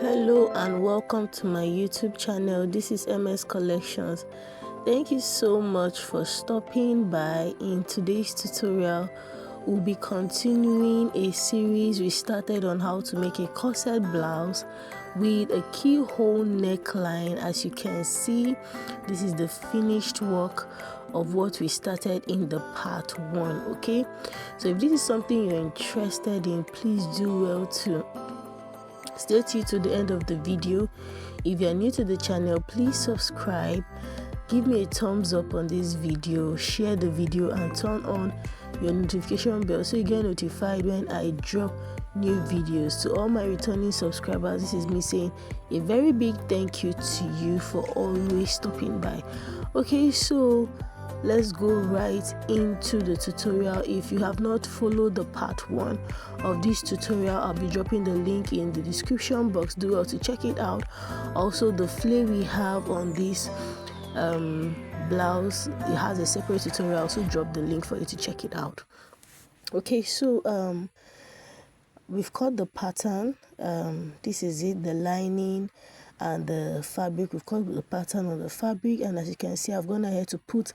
Hello and welcome to my YouTube channel. This is MS Collections. Thank you so much for stopping by. In today's tutorial, we'll be continuing a series we started on how to make a corset blouse with a keyhole neckline. As you can see, this is the finished work of what we started in the part 1. Okay, so if this is something you're interested in, please do well to stay tuned to the end of the video. If you're new to the channel, please subscribe, give me a thumbs up on this video, share the video and turn on your notification bell so you get notified when I drop new videos. To all my returning subscribers, this is me saying a very big thank you to you for always stopping by. Okay, so let's go right into the tutorial. If you have not followed the part 1 of this tutorial, I'll be dropping the link in the description box. Do well to check it out. Also, the flare we have on this blouse, it has a separate tutorial. I also drop the link for you to check it out. Okay, so we've cut the pattern. This is it, the lining and the fabric. We've cut the pattern on the fabric, and as you can see, I've gone ahead to put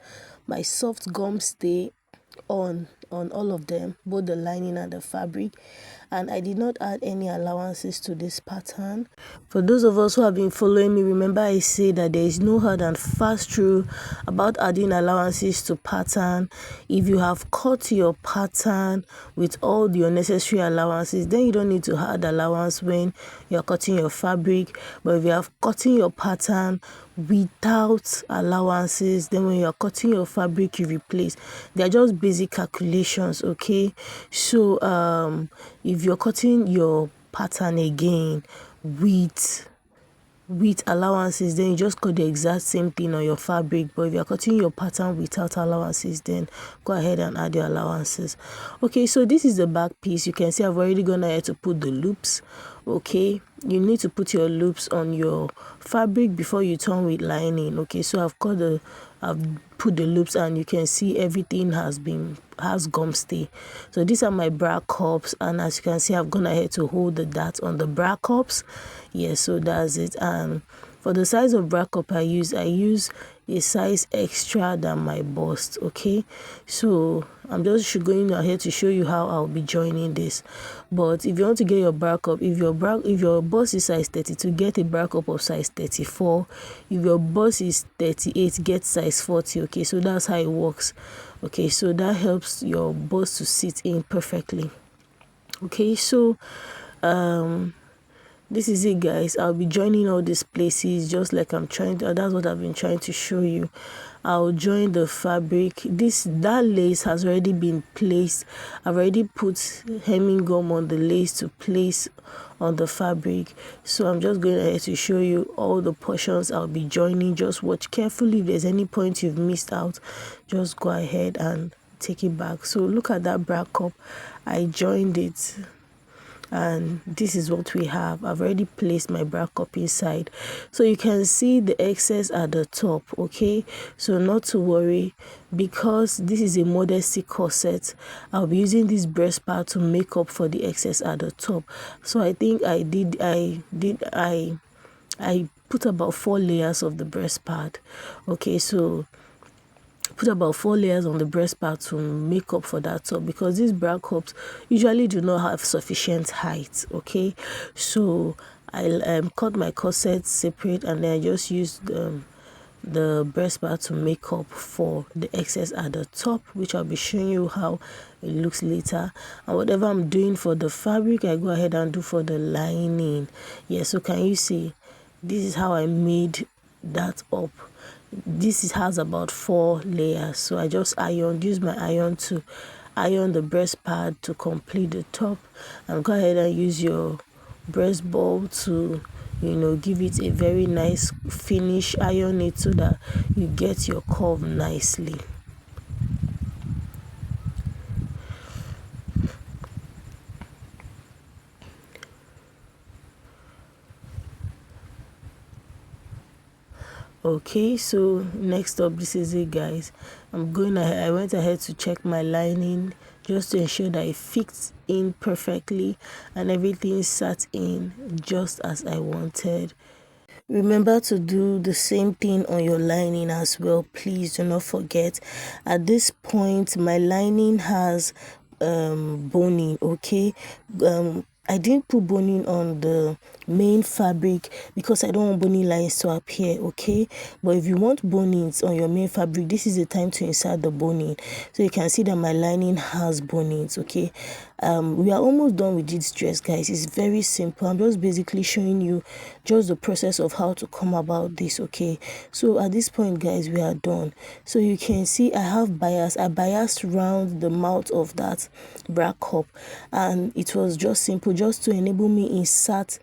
my soft gum stay on all of them, both the lining and the fabric, and I did not add any allowances to this pattern. For those of us who have been following me, remember I say that there is no hard and fast rule about adding allowances to pattern. If you have cut your pattern with all the unnecessary allowances, then you don't need to add allowance when you're cutting your fabric. But if you have cutting your pattern without allowances, then when you're cutting your fabric, you replace. They're just basic calculations. Okay, so if you're cutting your pattern again with allowances, then you just cut the exact same thing on your fabric. But if you're cutting your pattern without allowances, then go ahead and add your allowances. Okay, so this is the back piece. You can see I've already gone ahead to put the loops. Okay, you need to put your loops on your fabric before you turn with lining. Okay, so I've put the loops, and you can see everything has gum stay. So these are my bra cups, and as you can see, I've gone ahead to hold the dart on the bra cups. Yes, so that's it. And for the size of bra cup I use a size extra than my bust. Okay, so I'm just going ahead to show you how I'll be joining this. But if you want to get your bra cup, if your bust is size 32, get a bra cup of size 34. If your bust is 38, get size 40. Okay, so that's how it works. Okay, so that helps your bust to sit in perfectly. Okay, so this is it, guys. I'll be joining all these places just like that's what I've been trying to show you. I'll join the fabric. That lace has already been placed. I've already put hemming gum on the lace to place on the fabric. So I'm just going ahead to show you all the portions I'll be joining. Just watch carefully. If there's any point you've missed out, just go ahead and take it back. So look at that bra cup. I joined it, and this is what we have. I've already placed my bra cup inside, so you can see the excess at the top. Okay, so not to worry, because this is a modesty corset, I'll be using this breast part to make up for the excess at the top. So I think I put about 4 layers of the breast part. Okay, so put about 4 layers on the breast part to make up for that top, because these bra cups usually do not have sufficient height. Okay, so I cut my corset separate, and then I just used the breast part to make up for the excess at the top, which I'll be showing you how it looks later. And whatever I'm doing for the fabric, I go ahead and do for the lining. Yeah, so can you see, this is how I made that up. This has about 4 layers, so I just use my iron to iron the breast pad to complete the top, and go ahead and use your breast ball to give it a very nice finish. Iron it so that you get your curve nicely. Okay, so next up, this is it, guys. I went ahead to check my lining, just to ensure that it fits in perfectly and everything sat in just as I wanted. Remember to do the same thing on your lining as well. Please do not forget. At this point, my lining has boning. Okay, I didn't put boning on the main fabric because I don't want boning lines to appear. Okay, but if you want bonings on your main fabric, this is the time to insert the boning. So you can see that my lining has bonings. Okay, we are almost done with this dress, guys. It's very simple. I'm just basically showing you just the process of how to come about this. Okay, so at this point, guys, we are done. So you can see I have bias. I biased around the mouth of that bra cup, and it was just simple, just to enable me insert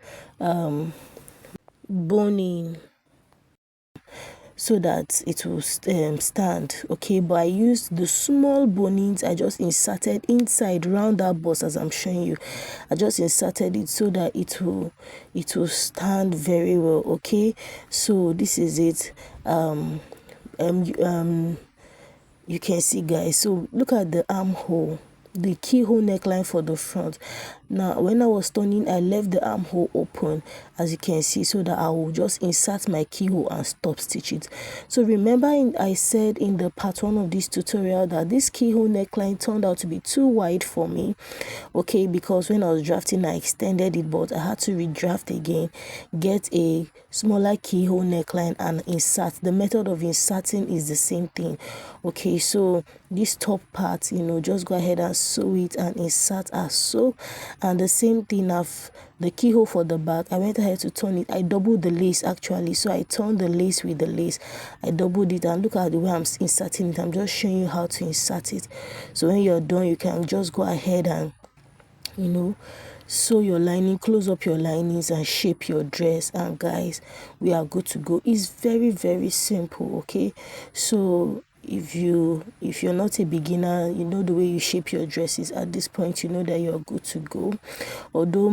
boning so that it will stand. Okay, but I used the small bonings. I just inserted inside round that bust as I'm showing you. I just inserted it so that it will stand very well. Okay, so this is it. You can see, guys, so look at the armhole, the keyhole neckline for the front. Now when I was turning, I left the armhole open, as you can see, so that I will just insert my keyhole and stop stitch it. So remember, I said in the part 1 of this tutorial that this keyhole neckline turned out to be too wide for me. Okay, because when I was drafting, I extended it, but I had to redraft again, get a smaller keyhole neckline and insert. The method of inserting is the same thing. Okay, so this top part, just go ahead and sew it and insert as so. And the same thing of the keyhole for the back, I went ahead to turn it. I doubled the lace actually, so I turned the lace with the lace. I doubled it, and look at the way I'm inserting it. I'm just showing you how to insert it. So when you're done, you can just go ahead and sew your lining, close up your linings and shape your dress, and guys, we are good to go. It's very, very simple. Okay, so if you're not a beginner, you know the way you shape your dresses. At this point, you know that you're good to go. Although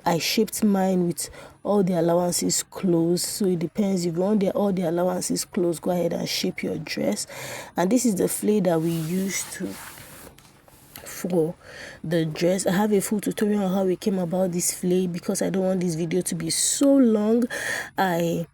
I shaped mine with all the allowances closed, so it depends. If you want all the allowances closed, go ahead and shape your dress. And this is the flay that we use for the dress. I have a full tutorial on how we came about this flay. Because I don't want this video to be so long, I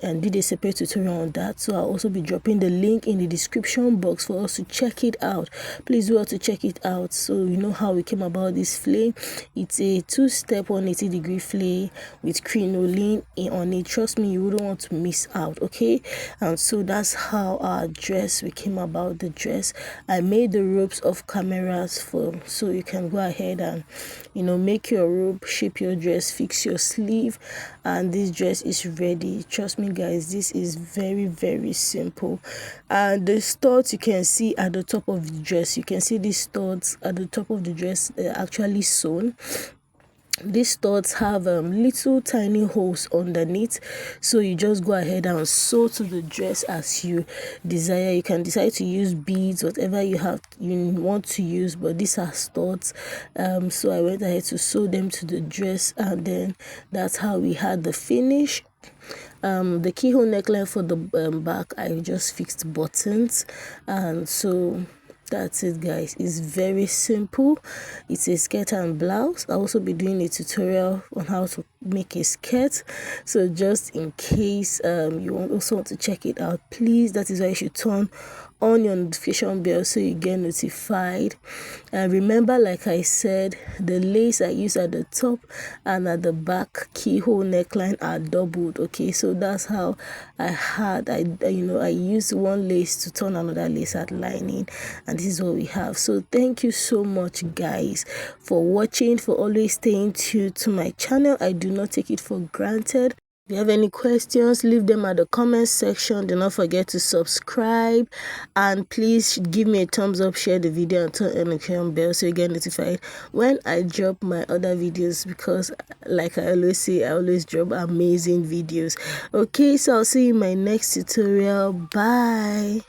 did a separate tutorial on that, so I'll also be dropping the link in the description box for us to check it out. Please do well to check it out so you know how we came about this flay. It's a 2-step 180-degree flay with crinoline on it. Trust me, you wouldn't want to miss out. Okay, and so that's how we came about the dress. I made the ropes of cameras so you can go ahead and make your rope, shape your dress, fix your sleeve, and this dress is ready. Trust me, guys, this is very, very simple. And the studs you can see at the top of the dress, you can see these studs at the top of the dress, actually sewn. These studs have little tiny holes underneath, so you just go ahead and sew to the dress as you desire. You can decide to use beads, whatever you want to use, but these are studs. So I went ahead to sew them to the dress, and then that's how we had the finish. The keyhole neckline for the back, I just fixed buttons, and so that's it, guys. It's very simple. It's a skirt and blouse. I'll also be doing a tutorial on how to make a skirt, so just in case you also want to check it out, please, that is why you should turn on your notification bell so you get notified. And remember, like I said, the lace I use at the top and at the back keyhole neckline are doubled. Okay, so that's how I used one lace to turn another lace at lining, and this is what we have. So thank you so much, guys, for watching, for always staying tuned to my channel. I do not take it for granted. If you have any questions, leave them at the comment section. Do not forget to subscribe, and please give me a thumbs up, share the video, and turn on the notification bell so you get notified when I drop my other videos, because like I always say, I always drop amazing videos. Okay, so I'll see you in my next tutorial. Bye.